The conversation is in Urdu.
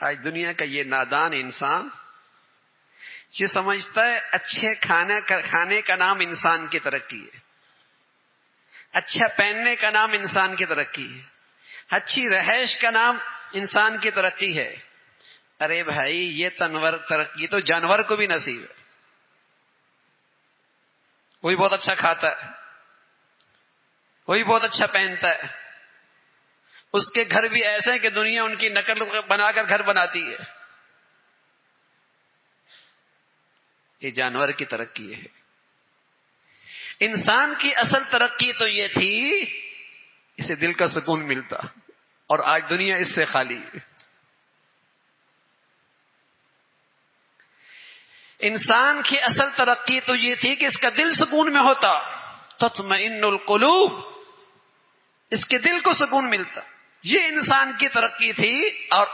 آج دنیا کا یہ نادان انسان یہ سمجھتا ہے اچھے کھانے کا نام انسان کی ترقی ہے، اچھا پہننے کا نام انسان کی ترقی ہے، اچھی رہائش کا نام انسان کی ترقی ہے۔ ارے بھائی یہ ترقی تو جانور کو بھی نصیب ہے، کوئی بہت اچھا کھاتا ہے، کوئی بہت اچھا پہنتا ہے، اس کے گھر بھی ایسے ہیں کہ دنیا ان کی نقل بنا کر گھر بناتی ہے۔ یہ جانور کی ترقی ہے۔ انسان کی اصل ترقی تو یہ تھی اسے دل کا سکون ملتا، اور آج دنیا اس سے خالی ہے۔ انسان کی اصل ترقی تو یہ تھی کہ اس کا دل سکون میں ہوتا، تطمئن القلوب، اس کے دل کو سکون ملتا، یہ انسان کی ترقی تھی۔ اور